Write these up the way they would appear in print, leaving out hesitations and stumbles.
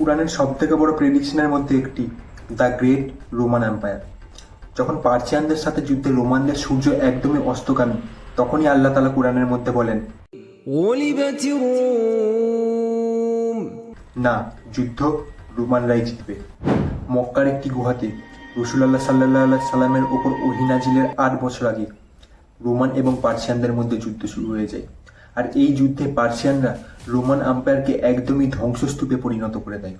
কুরআনের সবথেকে বড় প্রেডিকশনের মধ্যে একটি, দ্য গ্রেট রোমান এম্পায়ার। যখন পার্সিয়ানদের সাথে যুদ্ধে রোমানদের সূর্য একদমই অস্তগামী, তখনই আল্লাহ তাআলা কুরআনের মধ্যে বলেন, غلبت الروم না, যুদ্ধ রোমানরাই জিতবে। মক্কার একটি গুহাতে রাসূলুল্লাহ সাল্লাল্লাহু আলাইহি সাল্লামের ওপর ওহী নাজিলের ৮ বছর আগে রোমান এবং পার্সিয়ানদের মধ্যে যুদ্ধ শুরু হয়ে যায়। আর এই যুদ্ধে পার্সিয়ানরা রোমান আম্পায়ারকে একদমই ধ্বংসস্তূপে পরিণত করে দেয়।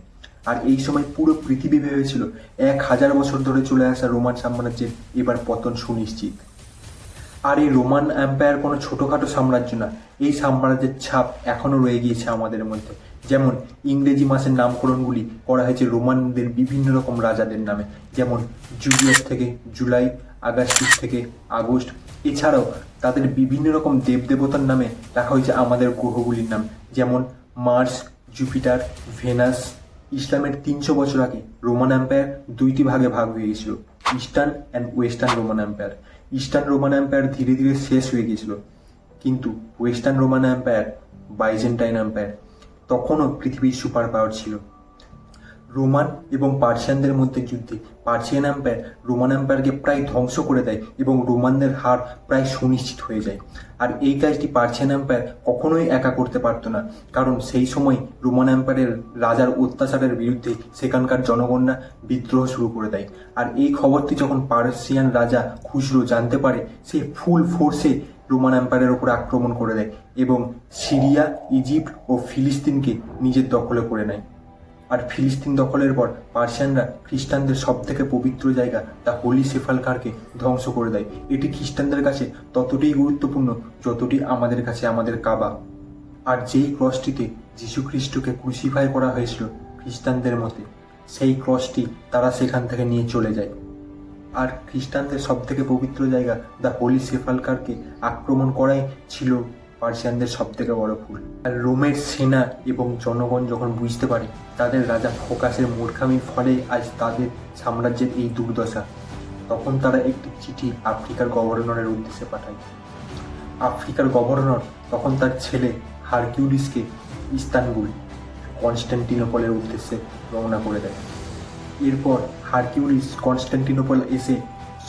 আর এই সময় পুরো পৃথিবী ভেবেছিল ১০০০ বছর ধরে চলে আসা রোমান সাম্রাজ্যের এবার পতন সুনিশ্চিত। আর এই রোমান এম্পায়ার কোনো ছোটোখাটো সাম্রাজ্য না, এই সাম্রাজ্যের ছাপ এখনও রয়ে গিয়েছে আমাদের মধ্যে। যেমন ইংরেজি মাসের নামকরণগুলি করা হয়েছে রোমানদের বিভিন্ন রকম রাজাদের নামে, যেমন জুলিয়াস থেকে জুলাই, আগস্টিস থেকে আগস্ট। এছাড়াও তাদের বিভিন্ন রকম দেবদেবতার নামে রাখা হয়েছে আমাদের গ্রহগুলির নাম, যেমন মার্স, জুপিটার, ভেনাস। ইসলামের ৩০০ বছর আগে রোমান এম্পায়ার দুইটি ভাগে ভাগ হয়ে গিয়েছিল, eastern and western Roman empire. Eastern Roman empire ধীরে ধীরে শেষ হয়ে গিয়েছিল, কিন্তু western Roman empire, Byzantine empire, তখনও পৃথিবীর সুপার পাওয়ার ছিল। রোমান এবং পার্সিয়ানদের মধ্যে যুদ্ধে পার্সিয়ান এম্পায়ার রোমান এম্পায়ারকে প্রায় ধ্বংস করে দেয় এবং রোমানদের হার প্রায় সুনিশ্চিত হয়ে যায়। আর এই কাজটি পার্সিয়ান এম্পায়ার কখনোই একা করতে পারত না, কারণ সেই সময় রোমান এম্পায়ারের রাজার অত্যাচারের বিরুদ্ধে সেখানকার জনগণরা বিদ্রোহ শুরু করে দেয়। আর এই খবরটি যখন পার্সিয়ান রাজা খুসরো জানতে পারে, সে ফুল ফোর্সে রোমান এম্পায়ারের উপর আক্রমণ করে দেয় এবং সিরিয়া, ইজিপ্ট ও ফিলিস্তিনকে নিজের দখলে করে নেয়। আর ফিলিস্তিন দখলের পর পার্সিয়ানরা খ্রিস্টানদের সবথেকে পবিত্র জায়গা দ্য হোলি সেপালকারকে ধ্বংস করে দেয়। এটি খ্রিস্টানদের কাছে ততটাই গুরুত্বপূর্ণ যতটি আমাদের কাছে আমাদের কাবা। আর যেই ক্রসটিতে যীশু খ্রিস্টকে ক্রুসিফাই করা হয়েছিল খ্রিস্টানদের মতে, সেই ক্রসটি তারা সেখান থেকে নিয়ে চলে যায়। আর খ্রিস্টানদের সবথেকে পবিত্র জায়গা দ্য হোলি সেপালকারকে আক্রমণ করাই ছিল পার্সিয়ানদের সবথেকে বড় ভুল। আর রোমের সেনা এবং জনগণ যখন বুঝতে পারে তাদের রাজা ফোকাসের মূর্খামির ফলে আজ তাদের সাম্রাজ্যের এই দুর্দশা, তখন তারা একটি চিঠি আফ্রিকার গভর্নরের উদ্দেশ্যে পাঠায়। আফ্রিকার গভর্নর তখন তার ছেলে হারকিউলিসকে ইস্তানবুল, কনস্ট্যান্টিনোপলের উদ্দেশ্যে রওনা করে দেয়। এরপর হারকিউলিস কনস্ট্যান্টিনোপল এসে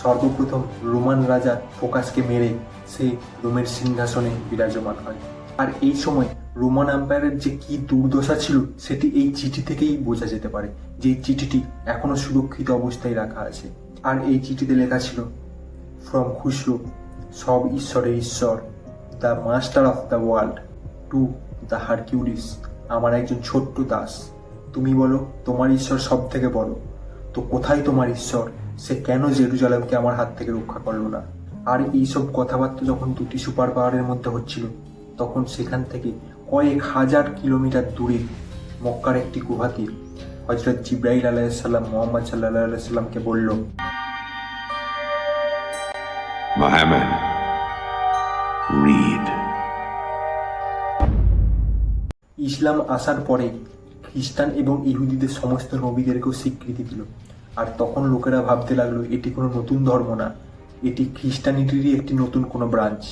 সর্বপ্রথম রোমান রাজা ফোকাসকে মেরে সে রোমের সিংহাসনে বিরাজমান হয়। আর এই সময় রোমান এম্পায়ারের যে কি দুর্দশা ছিল সেটি এই চিঠি থেকেই বোঝা যেতে পারে, যে চিঠিটি এখনো সুরক্ষিত অবস্থায় রাখা আছে। আর এই চিঠিতে লেখা ছিল, ফ্রম খুসরো, সব ঈশ্বরের ঈশ্বর, the master of the world, to the Hercules, আমার একজন ছোট্ট দাস, তুমি বলো তোমার ঈশ্বর সব থেকে বড়, তো কোথায় তোমার ঈশ্বর? সে কেন জেরুজালেমকে আমার হাত থেকে রক্ষা করলো না? আর এইসব কথাবার্তা যখন দুটি সুপার পাওয়ারের মধ্যে হচ্ছিল, তখন সেখান থেকে কয়েক হাজার কিলোমিটার দূরে মক্কার একটি গুহাতে হযরত জিবরাইল আলাইহিস সালাম মুহাম্মদ সাল্লাল্লাহু আলাইহি সাল্লামকে বলল, Muhammad, read. ইসলাম আসার পরে খ্রিস্টান এবং ইহুদিদের সমস্ত নবীদেরকেও স্বীকৃতি দিল। আর তখন লোকেরা ভাবতে লাগলো এটি কোনো নতুন ধর্ম না, এটি খ্রিস্টানিটিরই একটি নতুন কোনো ব্রাঞ্চ।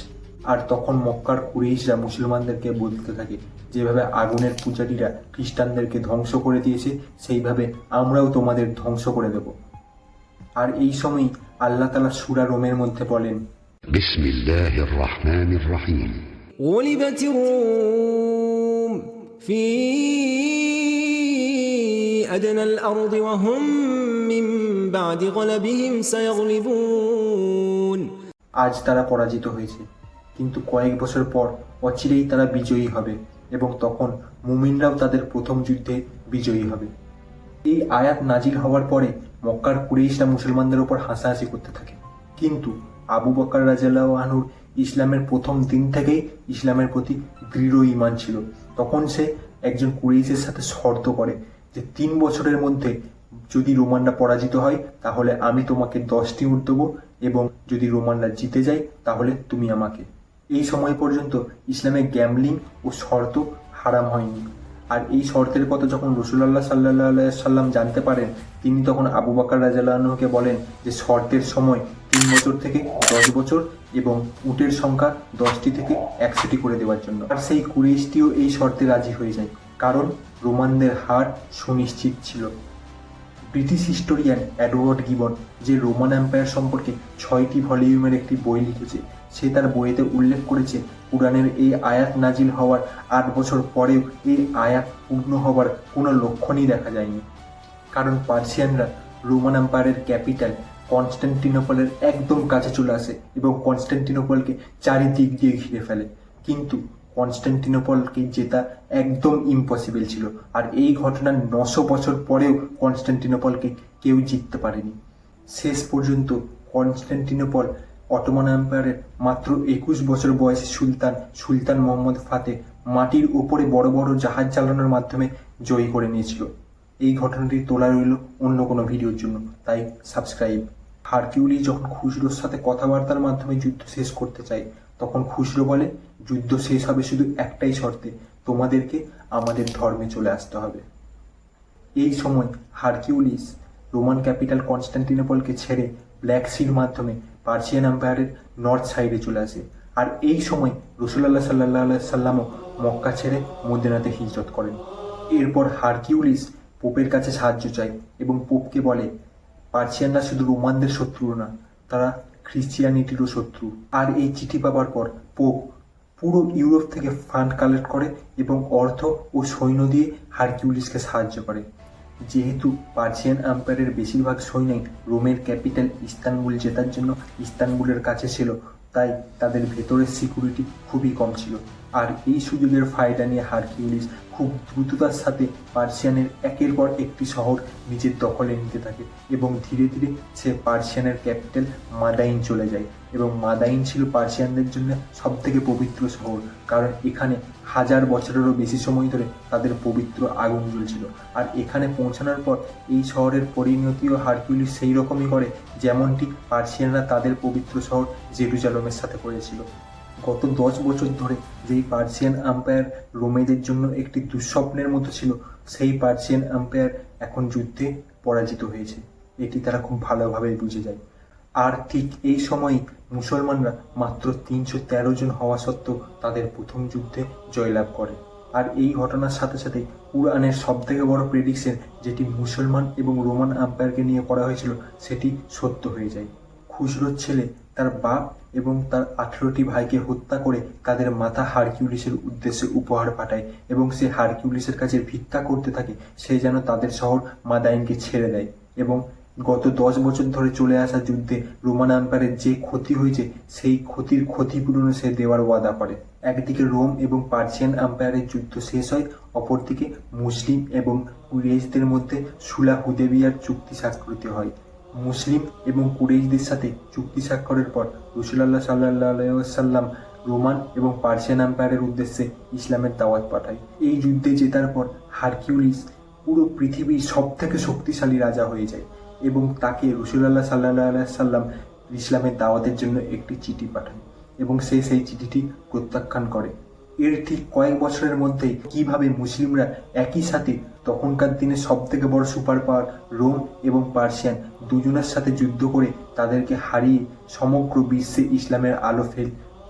আর তখন মক্কার কুরাইশরা মুসলমানদেরকে বলতে থাকে, যেভাবে আগুনের পূজারীরা খ্রিস্টানদেরকে ধ্বংস করে দিয়েছে, সেইভাবে আমরাও তোমাদের ধ্বংস করে দেব। আর এই সময় আল্লাহ তাআলা সূরা রোমের মধ্যে বলেন, বিসমিল্লাহির রহমানির রহিম, غلبت الروم في أدنى الأرض وهم من بعد غلبهم سيغلبون। আজ তারা পরাজিত হয়েছে, কিন্তু কয়েক বছর পর অচিরেই তারা বিজয়ী হবে এবং তখন মুমিনরাও তাদের প্রথম যুদ্ধে বিজয়ী হবে। এই আয়াত নাজিল হওয়ার পরে মক্কার কুরাইশরা মুসলমানদের উপর হাসাহাসি করতে থাকে, কিন্তু আবু বকর রাদিয়াল্লাহু আনহুর ইসলামের প্রথম দিন থেকেই ইসলামের প্রতি দৃঢ় ঈমান ছিল। তখন সে একজন কুরাইশের সাথে শর্ত করে যে ৩ বছরের মধ্যে যদি রোমানরা পরাজিত হয় তাহলে আমি তোমাকে 10টি উট দেবো, এবং যদি রোমানরা জিতে যায় তাহলে তুমি আমাকে। এই সময় পর্যন্ত ইসলামে গ্যাম্বলিং ও শর্ত হারাম হয়নি। আর এই শর্তের কথা যখন রাসূলুল্লাহ সাল্লাল্লাহু আলাইহি সাল্লাম জানতে পারেন, তিনি তখন আবু বকর রাদিয়াল্লাহু আনহুকে বলেন যে শর্তের সময় 3 বছর থেকে 10 বছর এবং উটের সংখ্যা 10টি থেকে 100টি করে দেওয়ার জন্য। আর সেই কুরাইশটিও এই শর্তে রাজি হয়ে যায়। কারণ রোমানদের হার সুনিশ্চিত ছিল। ব্রিটিশ হিস্টোরিয়ান এডওয়ার্ড গিবন, যে রোমান এম্পায়ার সম্পর্কে 6টি ভলিউমের একটি বই লিখেছে, সে তার বইয়েতে উল্লেখ করেছে কুরআনের এই আয়াত নাজিল হওয়ার 8 বছর পরেও এই আয়াত পূর্ণ হবার কোনো লক্ষণই দেখা যায়নি। কারণ পার্সিয়ানরা রোমান এম্পায়ারের ক্যাপিটাল কনস্ট্যান্টিনোপলের একদম কাছে চলে আসে এবং কনস্ট্যান্টিনোপলকে চারিদিক দিয়ে ঘিরে ফেলে। কিন্তু কনস্ট্যান্টিনোপলকে জেতা একদম ইম্পসিবল ছিল, আর এই ঘটনার 900 বছর পরেও কনস্ট্যান্টিনোপলকে কেউ জিততে পারেনি। শেষ পর্যন্ত কনস্ট্যান্টিনোপল অটোমান এম্পায়ারের মাত্র 21 বছর বয়সী সুলতান মোহাম্মদ ফাতে মাটির উপরে বড় বড় জাহাজ চালানোর মাধ্যমে জয়ী করে নিয়েছিল। এই ঘটনাটি তোলা রইল অন্য কোনো ভিডিওর জন্য, তাই সাবস্ক্রাইব। হারকিউলিস যখন খুসরোর সাথে কথাবার্তার মাধ্যমে যুদ্ধ শেষ করতে চায়, তখন খুসরো বলে, যুদ্ধ শেষ হবে শুধু একটাই শর্তে, তোমাদেরকে আমাদের ধর্মে চলে আসতে হবে। এই সময় হারকিউলিস রোমান ক্যাপিটাল কনস্ট্যান্টিনোপলকে ছেড়ে ব্ল্যাক সির মাধ্যমে পার্সিয়ান এম্পায়ারের নর্থ সাইডে চলে আসে। আর এই সময় রাসূলুল্লাহ সাল্লাল্লাহু আলাইহি সাল্লামও মক্কা ছেড়ে মদিনাতে হিজরত করেন। এরপর হারকিউলিস পোপের কাছে সাহায্য চায় এবং পোপকে বলে, পার্সিয়ানরা শুধু রোমানদের শত্রু না, তারা খ্রিস্টিয়ানিটিরও শত্রু। আর এই চিঠি পাওয়ার পর পোপ পুরো ইউরোপ থেকে ফান্ড কালেক্ট করে এবং অর্থ ও সৈন্য দিয়ে হারকিউলিসকে সাহায্য করে। যেহেতু পার্সিয়ান এম্পায়ারের বেশিরভাগ সৈন্যই রোমের ক্যাপিটাল ইস্তানবুল জেতার জন্য ইস্তানবুলের কাছে ছিল, তাই তাদের ভেতরের সিকিউরিটি খুবই কম ছিল। আর এই সুযোগের ফায়দা নিয়ে হারকিউলিস খুব দ্রুততার সাথে পার্সিয়ানের একের পর একটি শহর নিজের দখলে নিতে থাকে এবং ধীরে ধীরে সে পার্সিয়ানের ক্যাপিটাল মাদাইন চলে যায়। এবং মাদাইন ছিল পার্সিয়ানদের জন্য সবথেকে পবিত্র শহর, কারণ এখানে 1000 বছরেরও বেশি সময় ধরে তাদের পবিত্র আগুন জ্বলছিল। আর এখানে পৌঁছানোর পর এই শহরের পরিণতিও হারকিউলিস সেই রকমই করে যেমনটি পার্সিয়ানরা তাদের পবিত্র শহর জেরুজালেমের সাথে করেছিল। গত 10 বছর ধরে যেই পার্সিয়ান এম্পায়ার রোমেদের জন্য একটি দুঃস্বপ্নের মতো ছিল, সেই পার্সিয়ান এম্পায়ার এখন যুদ্ধে পরাজিত হয়েছে। এটি তারা খুব ভালোভাবে বুঝে যায়। আর ঠিক এই সময়ই মুসলমানরা মাত্র 313 জন হওয়া সত্ত্বেও তাদের প্রথম যুদ্ধে জয়লাভ করে। আর এই ঘটনার সাথে সাথে কুরআনের সবথেকে বড় প্রেডিকশন, যেটি মুসলমান এবং রোমান এম্পায়ারকে নিয়ে করা হয়েছিল, সেটি সত্য হয়ে যায়। খুসরোর ছেলে তার বাপ এবং তার 18টি ভাইকে হত্যা করে তাদের মাথা হারকিউলিসের উদ্দেশ্যে উপহার পাঠায় এবং সে হারকিউলিসের কাছে ভিক্ষা করতে থাকে সে যেন তাদের শহর মাদাইনকে ছেড়ে দেয়। এবং গত 10 বছর ধরে চলে আসা যুদ্ধে রোমান এম্পায়ারের যে ক্ষতি হয়েছে, সেই ক্ষতির ক্ষতিপূরণ সে দেওয়ার ওয়াদা করে। একদিকে রোম এবং পার্সিয়ান এম্পায়ারের যুদ্ধ শেষ হয়, অপরদিকে মুসলিম এবং কুরাইশদের মধ্যে সুলাহ হুদাইবিয়ার চুক্তি স্বাক্ষরিত হয়। মুসলিম এবং কুরাইশদের সাথে চুক্তি স্বাক্ষরের পর রাসূলুল্লাহ সাল্লাল্লাহু আলাইহি ওয়াসাল্লাম রোমান এবং পার্সিয়ান এম্পায়ারের উদ্দেশ্যে ইসলামের দাওয়াত পাঠায়। এই যুদ্ধে জেতার পর হারকিউলিস পুরো পৃথিবীর সবথেকে শক্তিশালী রাজা হয়ে যায় এবং তাকে রাসূলুল্লাহ সাল্লাল্লাহু আলাইহি ওয়াসাল্লাম ইসলামের দাওয়াতের জন্য একটি চিঠি পাঠান এবং সে সেই চিঠিটি প্রত্যাখ্যান করে। এর ঠিক কয়েক বছরের মধ্যেই কিভাবে মুসলিমরা একই সাথে তখনকার দিনে সবথেকে বড় সুপার পাওয়ার রোম এবং পার্সিয়ান দুজনের সাথে যুদ্ধ করে তাদেরকে হারিয়ে সমগ্র বিশ্বে ইসলামের আলো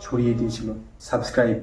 ছড়িয়ে দিয়েছিল। সাবস্ক্রাইব।